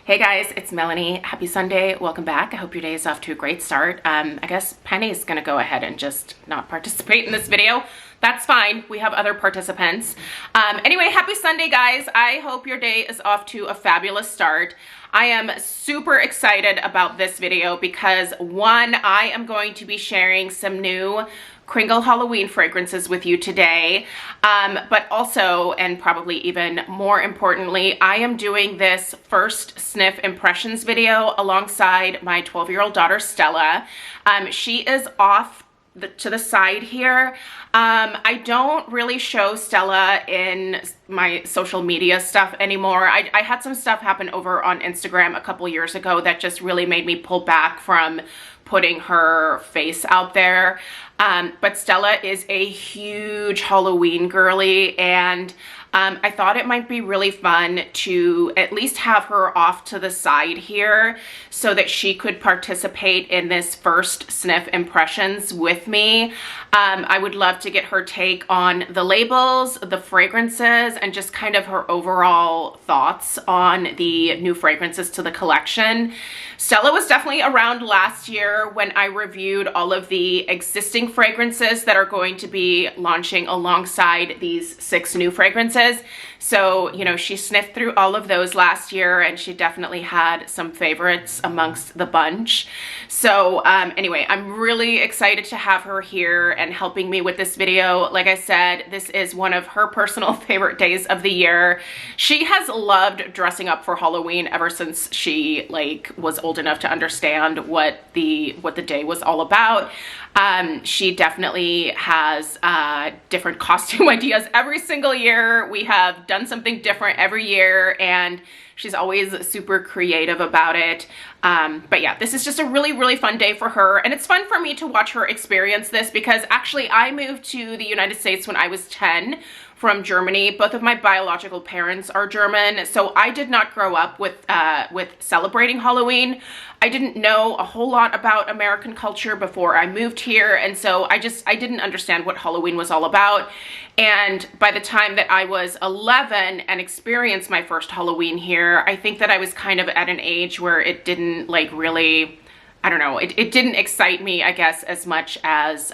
Hey guys, it's Melanie. Happy Sunday. Welcome back. I hope your day is off to a great start. I guess Penny's gonna go ahead and just not participate in this video. That's fine. We have other participants. Anyway, happy Sunday, guys. I hope your day is off to a fabulous start. I am super excited about this video because one, I am going to be sharing some new Kringle Halloween fragrances with you today, but also, and probably even more importantly, I am doing this first sniff impressions video alongside my 12-year-old daughter Stella. She is off to the side here. I don't really show Stella in my social media stuff anymore. I had some stuff happen over on Instagram a couple years ago that just really made me pull back from putting her face out there. But Stella is a huge Halloween girly, and I thought it might be really fun to at least have her off to the side here so that she could participate in this first sniff impressions with me. I would love to get her take on the labels, the fragrances, and just kind of her overall thoughts on the new fragrances to the collection. Stella was definitely around last year when I reviewed all of the existing fragrances that are going to be launching alongside these 6 new fragrances. So, you know, she sniffed through all of those last year and she definitely had some favorites amongst the bunch. So anyway, I'm really excited to have her here and helping me with this video. Like I said, this is one of her personal favorite days of the year. She has loved dressing up for Halloween ever since she was old enough to understand what the day was all about. She definitely has different costume ideas every single year. We have done something different every year and she's always super creative about it. But yeah, this is just a really fun day for her, and it's fun for me to watch her experience this because actually I moved to the United States when I was 10 from Germany. Both of my biological parents are German, so I did not grow up with celebrating Halloween. I didn't know a whole lot about American culture before I moved here, and so I didn't understand what Halloween was all about. And by the time that I was 11 and experienced my first Halloween here, I think that I was kind of at an age where it didn't really, I don't know, it didn't excite me, I guess, as much as,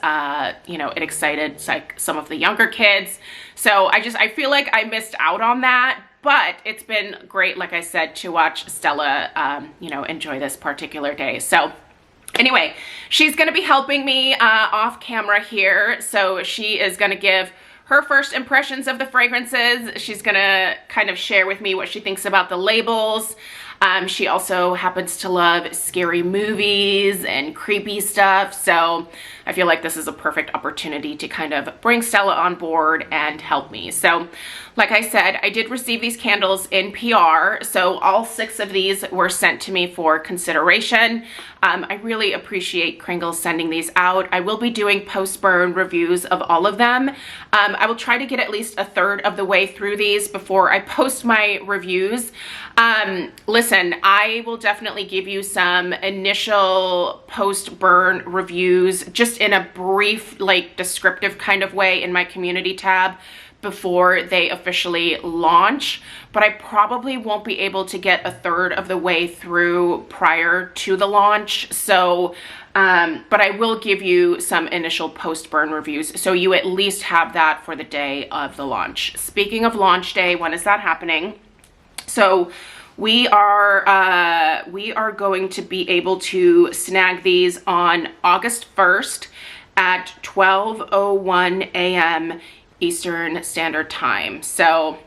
you know, it excited some of the younger kids. So I feel like I missed out on that, but it's been great, like I said, to watch Stella, you know, enjoy this particular day. So anyway, she's gonna be helping me off camera here. So she is gonna give her first impressions of the fragrances. She's gonna kind of share with me what she thinks about the labels. She also happens to love scary movies and creepy stuff, so I feel like this is a perfect opportunity to kind of bring Stella on board and help me. So, like I said, I did receive these candles in PR, so all 6 of these were sent to me for consideration. I really appreciate Kringle sending these out. I will be doing post-burn reviews of all of them. I will try to get at least a third of the way through these before I post my reviews. Listen, I will definitely give you some initial post-burn reviews just in a brief, descriptive kind of way in my community tab before they officially launch, but I probably won't be able to get a third of the way through prior to the launch. So, but I will give you some initial post-burn reviews, so you at least have that for the day of the launch. Speaking of launch day, when is that happening? So we are going to be able to snag these on August 1st at 12:01 a.m. Eastern Standard Time. So,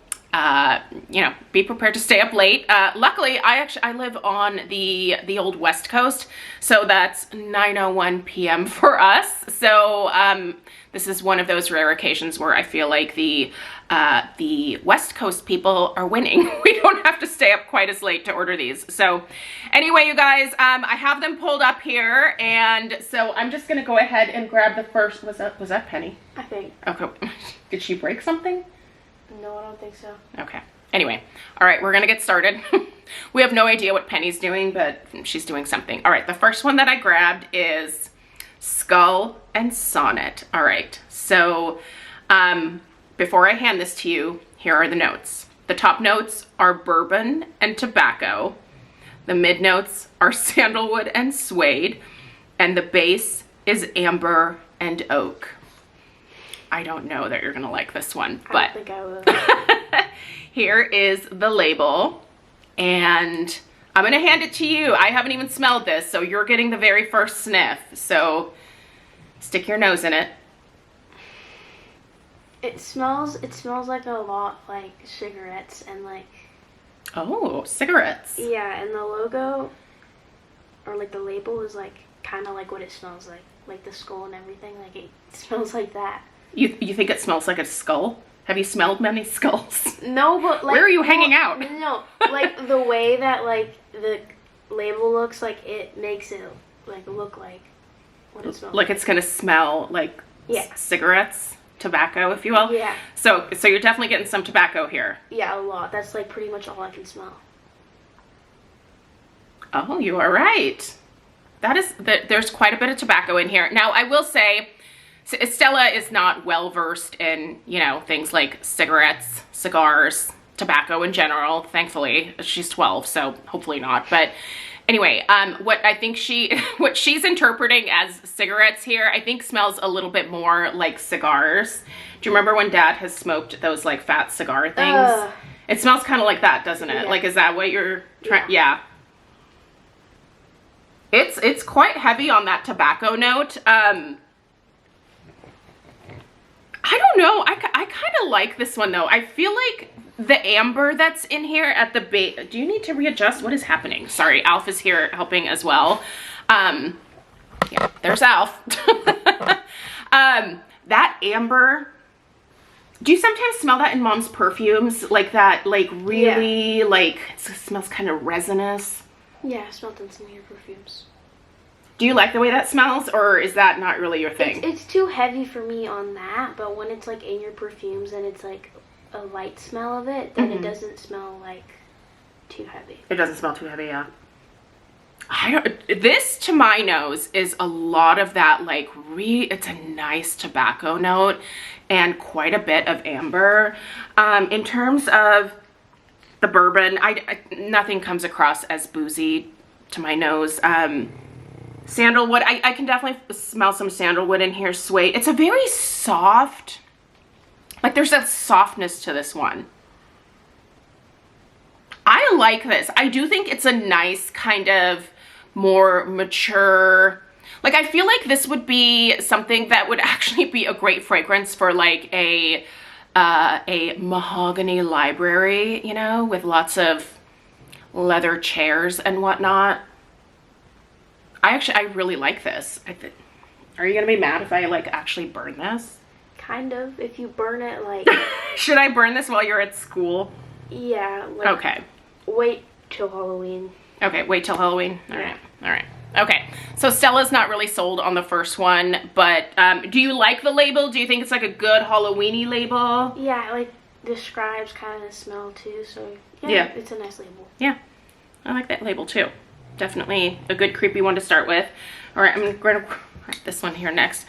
you know, be prepared to stay up late. Luckily, I live on the old West Coast, so that's 9:01 p.m. for us. So, this is one of those rare occasions where I feel like the West Coast people are winning. We don't have to stay up quite as late to order these. So anyway, you guys, I have them pulled up here, and so I'm just gonna go ahead and grab the first. Was that Penny? I think. Okay. Did she break something? No, I don't think so. Okay. Anyway, all right, we're gonna get started. We have no idea what Penny's doing, but she's doing something. All right, the first one that I grabbed is Skull and Sonnet. All right, so before I hand this to you, here are the notes. The top notes are bourbon and tobacco. The mid notes are sandalwood and suede, and the base is amber and oak. I don't know that you're gonna like this one, but I don't think I will. here is the label, and I'm gonna hand it to you. I haven't even smelled this, so you're getting the very first sniff. So stick your nose in it. It smells like a lot like cigarettes and like. Oh, cigarettes. Yeah, and the logo, or like the label is like kind of like what it smells like the skull and everything. Like it smells like that. You think it smells like a skull? Have you smelled many skulls? No, but like. Where are you hanging out? No, like the way that like the label looks, like it makes it like look like what it smells like. It's gonna smell like cigarettes, tobacco, if you will. Yeah. So you're definitely getting some tobacco here. Yeah, a lot. That's like pretty much all I can smell. Oh, you are right. There's quite a bit of tobacco in here. Now, I will say, Stella is not well versed in, you know, things like cigarettes, cigars, tobacco in general. Thankfully, she's 12, so hopefully not. But anyway, what I think what she's interpreting as cigarettes here, I think smells a little bit more like cigars. Do you remember when Dad has smoked those like fat cigar things? It smells kind of like that, doesn't it? Yeah. Like, is that what you're trying? Yeah. It's quite heavy on that tobacco note. I don't know. I kind of like this one though. I feel like the amber that's in here at the base. Do you need to readjust? What is happening? Sorry, Alf is here helping as well. Yeah, there's Alf. That amber. Do you sometimes smell that in Mom's perfumes? Like that, like really, like it smells kind of resinous. Yeah, I smelled in some of your perfumes. Do you like the way that smells, or is that not really your thing? It's too heavy for me on that, but when it's like in your perfumes and it's like a light smell of it, then it doesn't smell like too heavy. It doesn't smell too heavy, yeah. This, to my nose, is a lot of that, like, it's a nice tobacco note and quite a bit of amber. In terms of the bourbon, nothing comes across as boozy to my nose. Sandalwood, I can definitely smell some sandalwood in here. Suede. It's a very soft, like there's a softness to this one. I like this. I do think it's a nice kind of more mature, like I feel like this would be something that would actually be a great fragrance for like a mahogany library, you know, with lots of leather chairs and whatnot. I really like this. Are you gonna be mad if I like actually burn this? Kind of. If you burn it, like. Should I burn this while you're at school? Yeah. Like, okay. Wait till Halloween. Okay, wait till Halloween. All right. All right. Okay. So Stella's not really sold on the first one, but do you like the label? Do you think it's like a good Halloween-y label? Yeah, it like describes kind of the smell too. So yeah, it's a nice label. Yeah, I like that label too. Definitely a good creepy one to start with. All right, I'm going to write this one here next.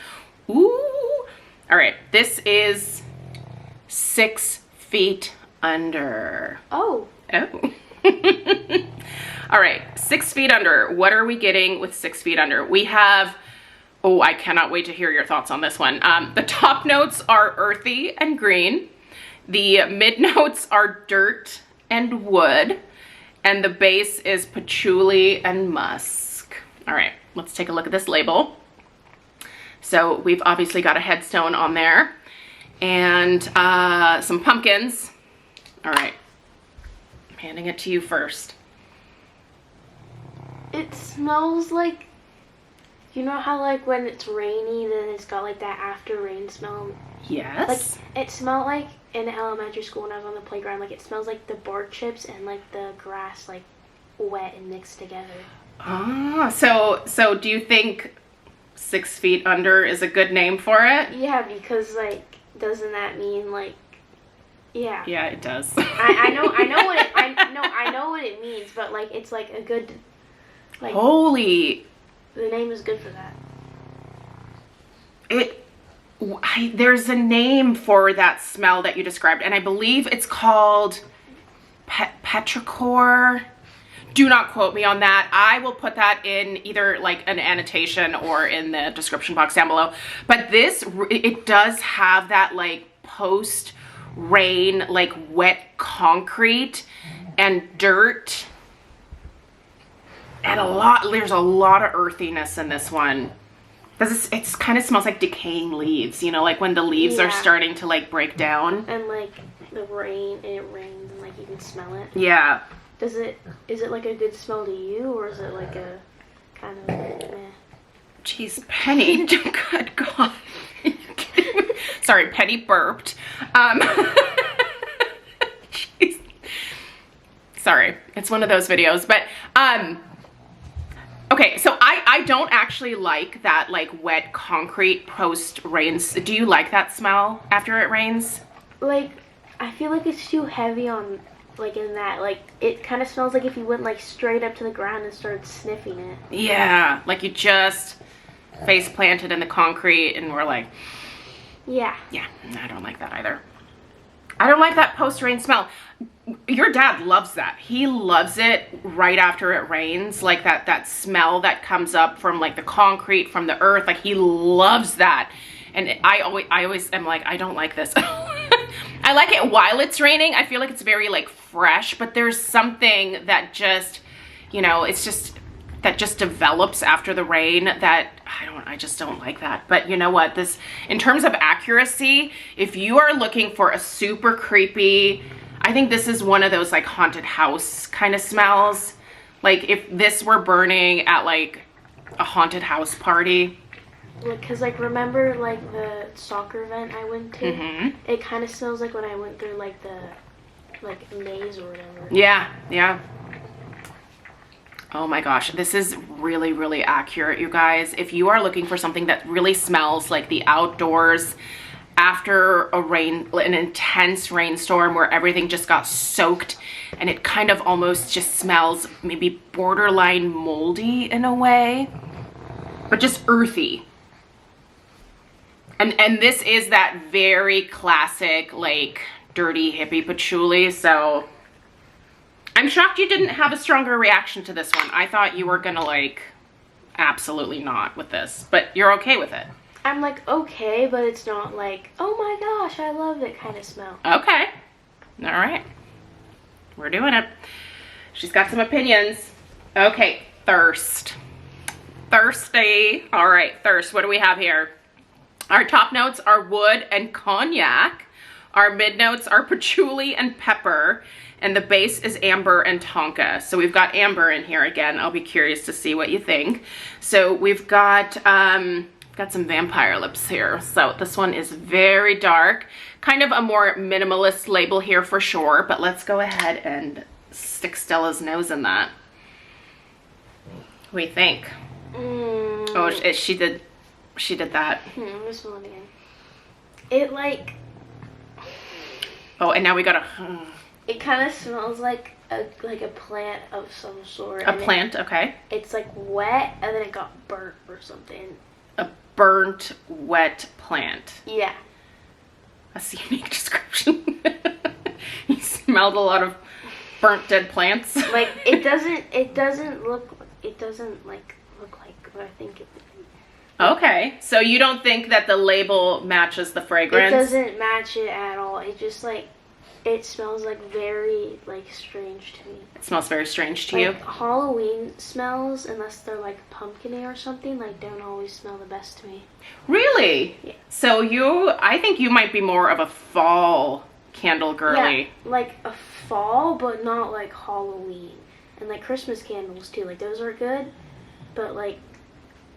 Ooh. All right, this is 6 Feet Under. Oh. Oh. All right, 6 Feet Under. What are we getting with 6 Feet Under? We have, oh, I cannot wait to hear your thoughts on this one. The top notes are earthy and green. The mid notes are dirt and wood. And the base is patchouli and musk. All right, let's take a look at this label. So we've obviously got a headstone on there and some pumpkins. All right, I'm handing it to you first. It smells like, you know how like when it's rainy, then it's got like that after rain smell? Yes. Like, it smelled like in elementary school when I was on the playground, like it smells like the bark chips and like the grass like wet and mixed together. Ah, so do you think 6 Feet Under is a good name for it? Yeah, because like, doesn't that mean like, yeah. Yeah, it does. I know what it means, but like it's like a good, like, holy, the name is good for that. There's a name for that smell that you described, and I believe it's called petrichor. Do not quote me on that. I will put that in either like an annotation or in the description box down below. But this, it does have that like post rain, like wet concrete and dirt, and there's a lot of earthiness in this one. It kind of smells like decaying leaves, you know, like when the leaves are starting to like break down. And like the rain, and it rains and like you can smell it. Yeah. Is it like a good smell to you, or is it like a kind of meh? Jeez, Penny, good God. Sorry, Penny burped. Jeez. Sorry, it's one of those videos, but okay, so I don't actually like that like wet concrete post rains. Do you like that smell after it rains? Like, I feel like it's too heavy on, like in that, like it kind of smells like if you went like straight up to the ground and started sniffing it. Yeah, like you just face planted in the concrete and we're like, yeah, I don't like that either. I don't like that post-rain smell. Your dad loves that. He loves it right after it rains, like that smell that comes up from like the concrete, from the earth. Like he loves that. And I always am like, I don't like this. I like it while it's raining. I feel like it's very like fresh, but there's something that just, you know, that just develops after the rain that I just don't like that. But you know what, this, in terms of accuracy, if you are looking for a super creepy, I think this is one of those like haunted house kind of smells. Like if this were burning at like a haunted house party. Like, cause like remember like the soccer event I went to? Mm-hmm. It kind of smells like when I went through like the maze or whatever. Yeah. Oh my gosh, this is really, really accurate, you guys. If you are looking for something that really smells like the outdoors after an intense rainstorm where everything just got soaked and it kind of almost just smells maybe borderline moldy in a way, but just earthy. And this is that very classic, like, dirty hippie patchouli, so I'm shocked you didn't have a stronger reaction to this one. I thought you were gonna like, absolutely not with this, but you're okay with it. I'm like, okay, but it's not like, oh my gosh, I love it kind of smell. Okay. All right. We're doing it. She's got some opinions. Okay, thirst. Thirsty. All right, thirst. What do we have here? Our top notes are wood and cognac. Our mid notes are patchouli and pepper. And the base is amber and tonka. So we've got amber in here again. I'll be curious to see what you think. So we've got some vampire lips here. So this one is very dark. Kind of a more minimalist label here for sure. But let's go ahead and stick Stella's nose in that. What do you think? Oh, she did that. This one again. It like... Oh, and now we got a... It kind of smells like a plant of some sort. A plant, okay. It's like wet and then it got burnt or something. A burnt, wet plant. Yeah. That's a unique description. You smelled a lot of burnt, dead plants. Like it doesn't look like what I think it would be. Okay, so you don't think that the label matches the fragrance? It doesn't match it at all. It just like, it smells like very like strange to me. It smells very strange to like, you? Halloween smells, unless they're like pumpkin-y or something, like don't always smell the best to me. Really? Yeah. So I think you might be more of a fall candle girly. Yeah, like a fall, but not like Halloween. And like Christmas candles too, like those are good, but like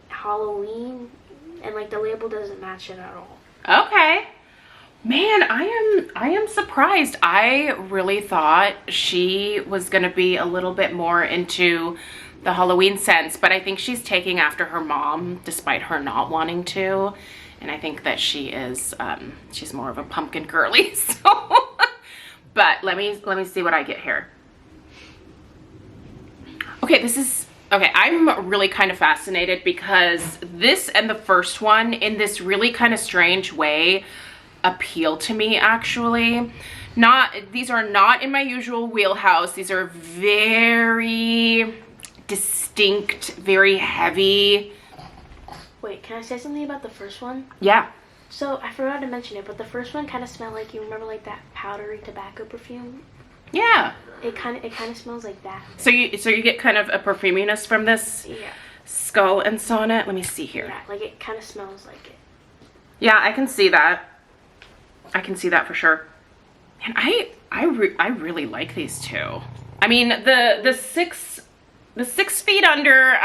Halloween, and like the label doesn't match it at all. Okay. Man, I am surprised. I really thought she was gonna be a little bit more into the Halloween scents, but I think she's taking after her mom despite her not wanting to. And I think that she is she's more of a pumpkin girly. So but let me see what I get here. Okay, I'm really kind of fascinated because this and the first one in this really kind of strange way appeal to me actually, These are not in my usual wheelhouse. These are very distinct, very heavy. Wait, can I say something about the first one? Yeah. So I forgot to mention it, but the first one kind of smelled like, you remember like that powdery tobacco perfume? Yeah. It kind of smells like that. So you get kind of a perfuminess from this. Yeah. Skull and Sonnet. Let me see here. Yeah, like it kind of smells like it. Yeah, I can see that. I can see that for sure. And I really like these two. I mean, the 6 feet under,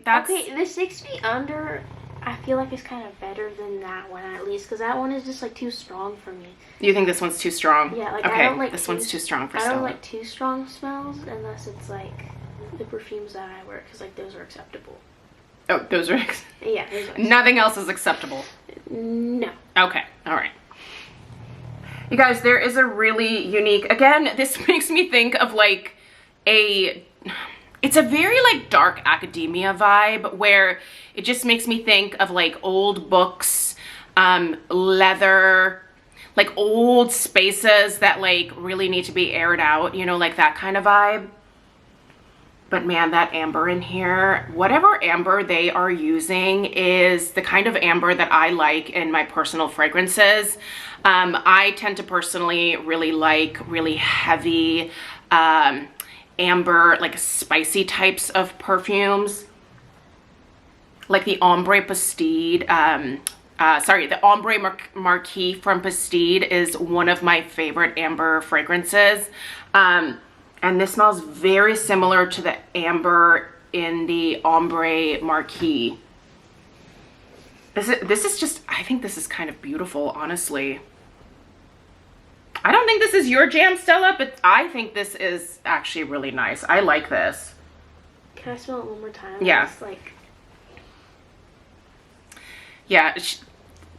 that's okay. The 6 feet under, I feel like it's kind of better than that one at least, because that one is just like too strong for me. You think this one's too strong? Yeah, like okay, I don't like this one's too strong for Stella. I don't like too strong smells unless it's like the perfumes that I wear, because like those are acceptable. Oh, those are yeah. Those are nothing else is acceptable. No. Okay, all right. You guys, there is a really unique, again, this makes me think of like it's a very like dark academia vibe where it just makes me think of like old books, leather, like old spaces that like really need to be aired out, you know, like that kind of vibe. But man, that amber in here, whatever amber they are using is the kind of amber that I like in my personal fragrances. I tend to personally really like really heavy amber, like spicy types of perfumes. Like the Ombre Bastide, the Ombre Marquis from Bastide is one of my favorite amber fragrances. And this smells very similar to the amber in the Ombre Marquis. This is just, I think this is kind of beautiful, honestly. I don't think this is your jam, Stella, but I think this is actually really nice. I like this. Can I smell it one more time? Yeah. It's like... Yeah,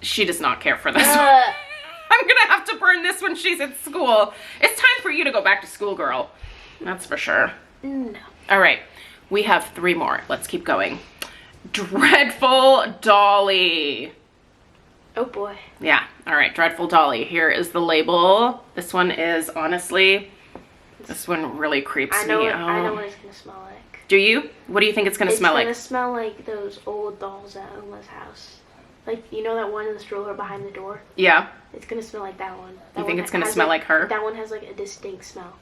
she does not care for this one. I'm gonna have to burn this when she's at school. It's time for you to go back to school, girl. That's for sure. No. All right, we have 3 more. Let's keep going. Dreadful Dolly. Oh boy. Yeah, all right, Dreadful Dolly. Here is the label. This one is, honestly, this one really creeps me out. I know what it's gonna smell like. Do you? What do you think it's gonna smell like? It's gonna smell like those old dolls at Uma's house. Like, you know that one in the stroller behind the door? Yeah. It's gonna smell like that one. You think it's gonna smell like her? That one has like a distinct smell.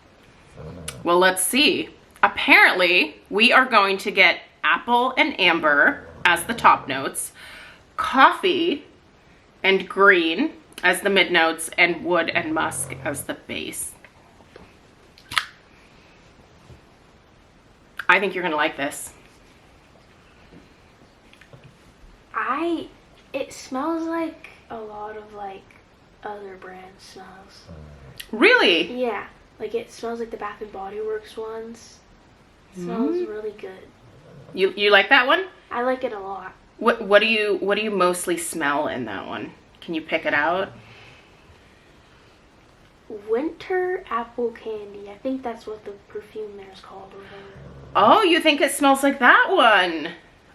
Well, let's see. Apparently, we are going to get apple and amber as the top notes, coffee and green as the mid notes, and wood and musk as the base. I think you're gonna like this. It smells like a lot of like other brand smells. Really? Yeah. Like it smells like the Bath and Body Works ones. It smells really good. You like that one? I like it a lot. What do you mostly smell in that one? Can you pick it out? Winter apple candy. I think that's what the perfume there is called. Oh, you think it smells like that one?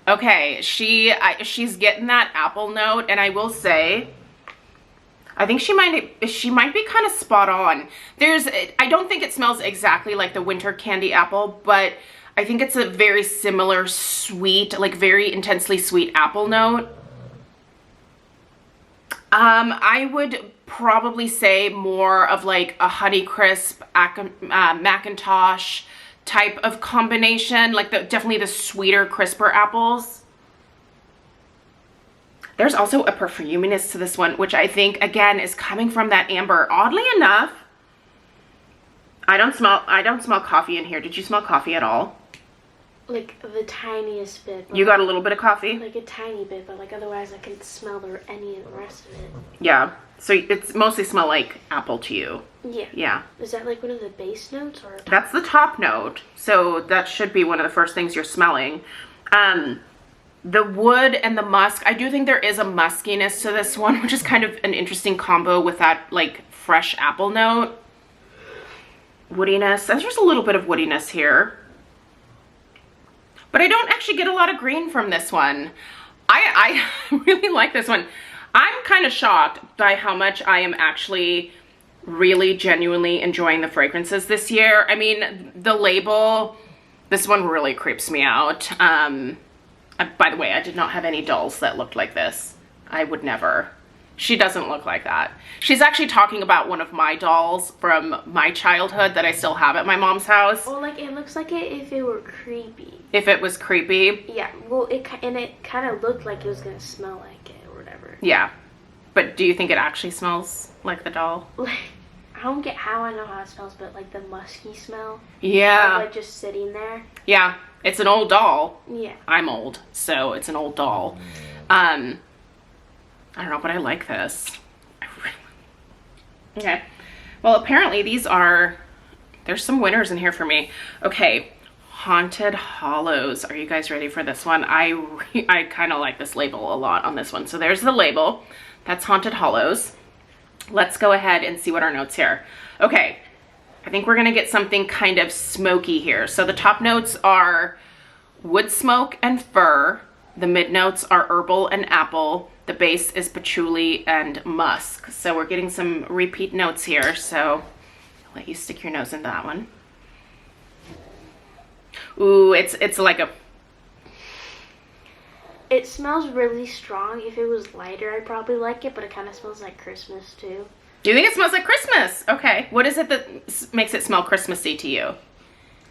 Okay, she's getting that apple note, and I will say, I think she might be kind of spot on. I don't think it smells exactly like the winter candy apple, but I think it's a very similar sweet, like very intensely sweet apple note. I would probably say more of like a Honeycrisp, Macintosh type of combination, like definitely the sweeter, crisper apples. There's also a perfuminess to this one, which I think again is coming from that amber. Oddly enough, I don't smell coffee in here. Did you smell coffee at all? Like the tiniest bit. You got a little bit of coffee? Like a tiny bit, but like otherwise I can smell any of the rest of it. Yeah. So it's mostly smell like apple to you. Yeah. Yeah. Is that like one of the base notes or? That's the top note. So that should be one of the first things you're smelling. The wood and the musk, I do think there is a muskiness to this one, which is kind of an interesting combo with that like fresh apple note. Woodiness. There's just a little bit of woodiness here. But I don't actually get a lot of green from this one. I really like this one. I'm kind of shocked by how much I am actually really genuinely enjoying the fragrances this year. I mean, the label, this one really creeps me out. By the way, I did not have any dolls that looked like this. I would never. She doesn't look like that. She's actually talking about one of my dolls from my childhood that I still have at my mom's house. Well, like, it looks like it if it were creepy. If it was creepy? Yeah, well, it kind of looked like it was going to smell like it or whatever. Yeah. But do you think it actually smells like the doll? Like, I don't get how I know how it smells, but like the musky smell. Yeah. Of, like, just sitting there. Yeah. It's an old doll. Yeah. I'm old, so it's an old doll. I don't know, but I like this. Okay. Well, apparently there's some winners in here for me. Okay. Haunted Hallows. Are you guys ready for this one? I kind of like this label a lot on this one. So there's the label. That's Haunted Hallows. Let's go ahead and see what our notes here. Okay. I think we're going to get something kind of smoky here. So the top notes are wood smoke and fir. The mid notes are herbal and apple. The base is patchouli and musk. So we're getting some repeat notes here. So I'll let you stick your nose in that one. Ooh, it's like a... It smells really strong. If it was lighter, I'd probably like it, but it kind of smells like Christmas too. Do you think it smells like Christmas? Okay. What is it that makes it smell Christmassy to you?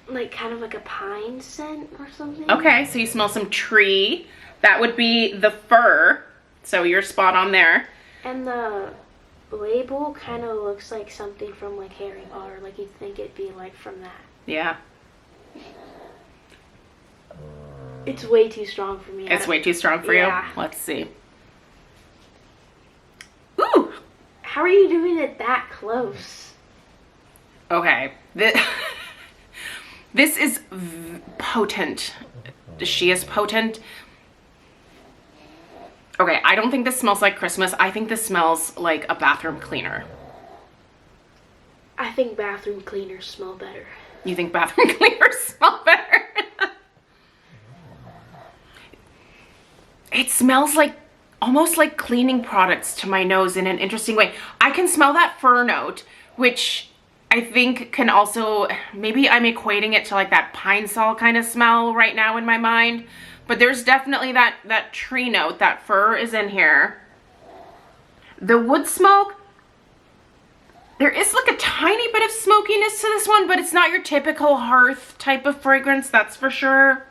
Like kind of like a pine scent or something. Okay, so you smell some tree. That would be the fir. So you're spot on there. And the label kind of looks like something from like Harry Potter. Like you'd think it'd be like from that. Yeah. It's way too strong for me. It's way too strong for Yeah. you? Let's see. Ooh! How are you doing it that close? Okay. This is potent. She is potent. Okay, I don't think this smells like Christmas. I think this smells like a bathroom cleaner. I think bathroom cleaners smell better. You think bathroom cleaners smell better? It smells like, almost like cleaning products to my nose in an interesting way. I can smell that fir note, which I think can also, maybe I'm equating it to like that pine sol kind of smell right now in my mind. But there's definitely that tree note, that fir is in here. The wood smoke, there is like a tiny bit of smokiness to this one, but it's not your typical hearth type of fragrance, that's for sure.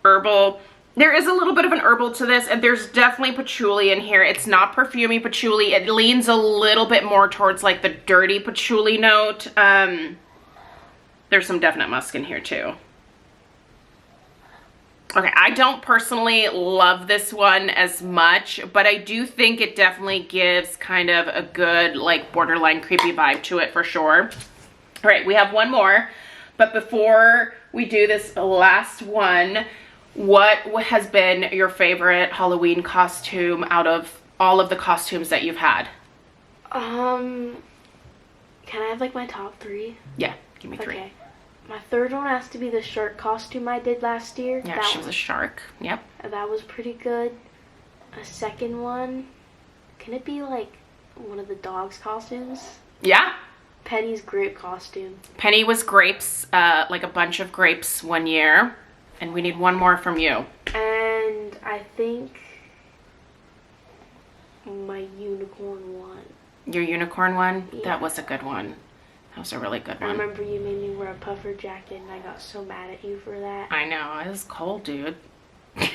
Herbal. There is a little bit of an herbal to this, and there's definitely patchouli in here. It's not perfumey patchouli. It leans a little bit more towards like the dirty patchouli note. There's some definite musk in here too. Okay, I don't personally love this one as much, but I do think it definitely gives kind of a good, like, borderline creepy vibe to it for sure. All right, we have one more, but before we do this last one, what has been your favorite Halloween costume out of all of the costumes that you've had? Can I have, like, my top three? Yeah, give me three. Okay. My third one has to be the shark costume I did last year. Yeah, she was a shark. Yep. That was pretty good. A second one, can it be like one of the dog's costumes? Yeah. Penny's grape costume. Penny was grapes, like a bunch of grapes one year. And we need one more from you. And I think my unicorn one. Your unicorn one? Yeah. That was a good one. That was a really good one. I remember you made me wear a puffer jacket and I got so mad at you for that. I know. It was cold, dude. It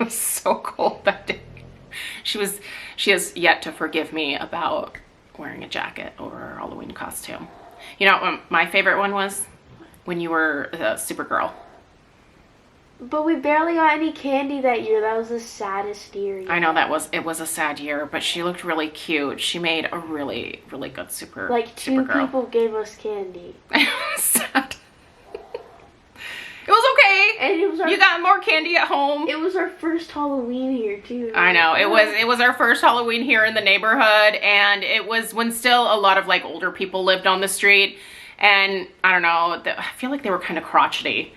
was so cold that day. She has yet to forgive me about wearing a jacket over her Halloween costume. You know what my favorite one was? When you were Supergirl. But we barely got any candy that year. That was the saddest year. I know it was a sad year, but she looked really cute. She made a really, really good Supergirl. Like two people gave us candy. It was sad. It was okay. And it was you got more candy at home. It was our first Halloween here too. I know. It was our first Halloween here in the neighborhood, and it was when still a lot of like older people lived on the street, and I don't know, I feel like they were kind of crotchety.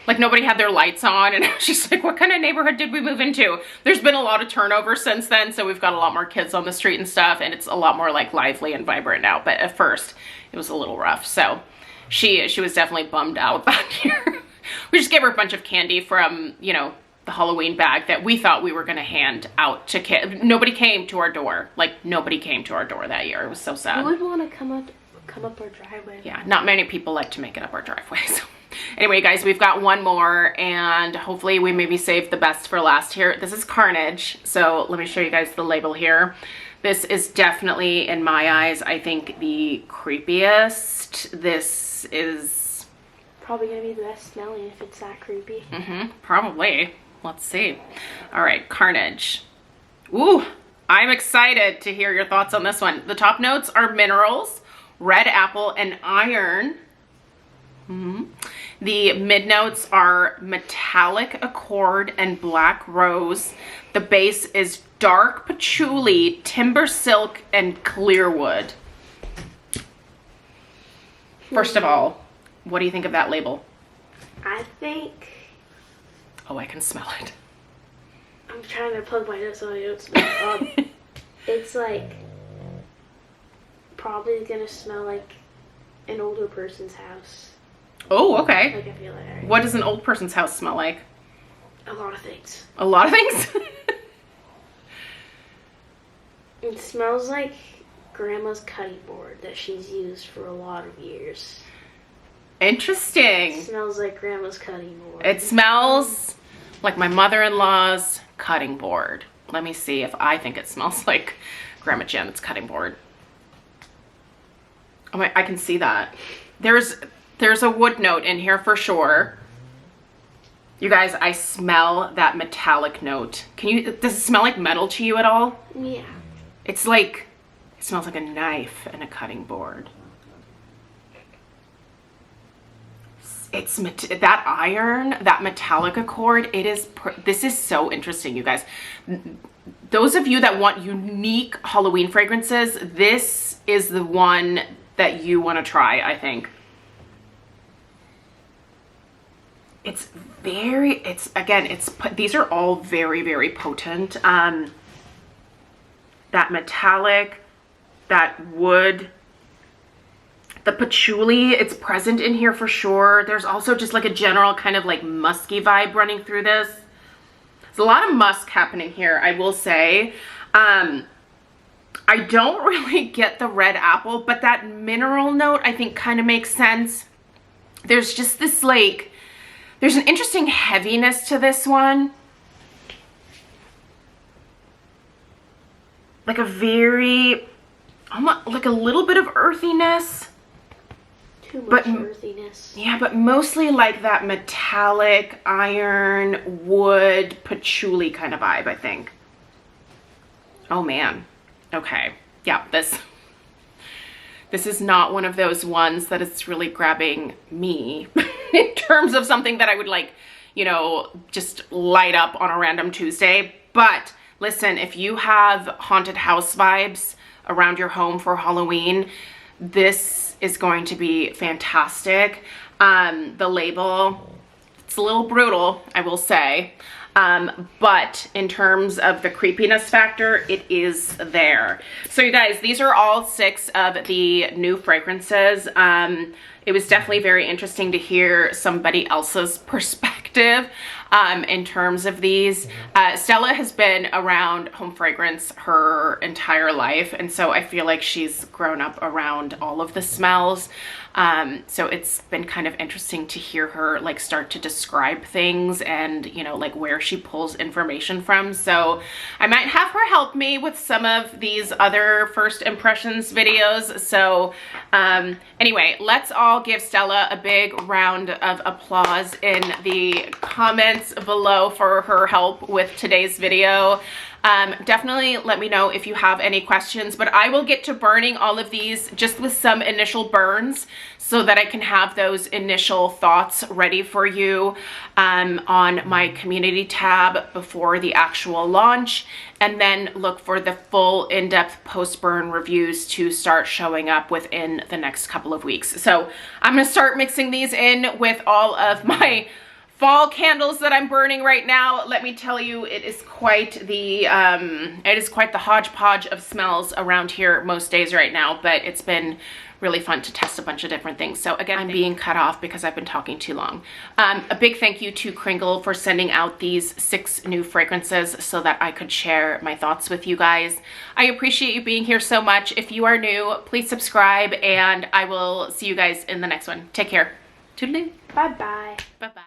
Like nobody had their lights on, and she's like, what kind of neighborhood did we move into? There's been a lot of turnover since then, so we've got a lot more kids on the street and stuff, and it's a lot more like lively and vibrant now, but at first it was a little rough. So she was definitely bummed out that year. We just gave her a bunch of candy from, you know, the Halloween bag that we thought we were going to hand out to kids. Nobody came to our door. Like, nobody came to our door that year. It was so sad. Who would want to come up our driveway? Yeah, not many people like to make it up our driveway. So anyway, guys, we've got one more, and hopefully we maybe saved the best for last here. This is Carnage. So let me show you guys the label here. This is definitely, in my eyes, I think the creepiest. This is probably gonna be the best smelling if it's that creepy. Probably. Let's see. All right, Carnage. Ooh, I'm excited to hear your thoughts on this one. The top notes are minerals, red apple, and iron. The mid notes are metallic accord and black rose. The base is dark patchouli, timber silk, and clear wood. First of all, what do you think of that label? I think... Oh, I can smell it. I'm trying to plug my nose so I don't smell it. It's like... probably gonna smell like an older person's house. Oh, okay. Like, I feel like already. What does an old person's house smell like? A lot of things. A lot of things? It smells like grandma's cutting board that she's used for a lot of years. Interesting. It smells like grandma's cutting board. It smells like my mother-in-law's cutting board. Let me see if I think it smells like Grandma Janet's cutting board. Oh my, I can see that. There's a wood note in here for sure. You guys, I smell that metallic note. Does it smell like metal to you at all? Yeah. It's like, it smells like a knife and a cutting board. It's that iron, that metallic accord, this is so interesting, you guys. Those of you that want unique Halloween fragrances, this is the one that you want to try, I think. These are all very, very potent. That metallic, that wood, the patchouli, it's present in here for sure. There's also just like a general kind of like musky vibe running through this. There's a lot of musk happening here, I will say. I don't really get the red apple, but that mineral note I think kind of makes sense. There's just this like, there's an interesting heaviness to this one. Like a very, almost like a little bit of earthiness. Too much earthiness. Yeah, but mostly like that metallic, iron, wood, patchouli kind of vibe, I think. Oh man. Okay. Yeah, this is not one of those ones that is really grabbing me in terms of something that I would like, you know, just light up on a random Tuesday. But listen, if you have haunted house vibes around your home for Halloween, this is going to be fantastic. The label, it's a little brutal, I will say. But in terms of the creepiness factor, it is there. So you guys, these are all 6 of the new fragrances. It was definitely very interesting to hear somebody else's perspective in terms of these. Stella has been around home fragrance her entire life, and so I feel like she's grown up around all of the smells. So it's been kind of interesting to hear her like start to describe things and, you know, like where she pulls information from. So I might have her help me with some of these other first impressions videos. So anyway, let's all give Stella a big round of applause in the comments below for her help with today's video. Definitely let me know if you have any questions, but I will get to burning all of these just with some initial burns so that I can have those initial thoughts ready for you on my community tab before the actual launch, and then look for the full in-depth post-burn reviews to start showing up within the next couple of weeks. So I'm gonna start mixing these in with all of my fall candles that I'm burning right now. Let me tell you, it is quite the hodgepodge of smells around here most days right now, but it's been really fun to test a bunch of different things. So again, I'm being cut off because I've been talking too long. A big thank you to Kringle for sending out these 6 new fragrances so that I could share my thoughts with you guys. I appreciate you being here so much. If you are new, please subscribe, and I will see you guys in the next one. Take care. Toodaloo. Bye-bye. Bye-bye.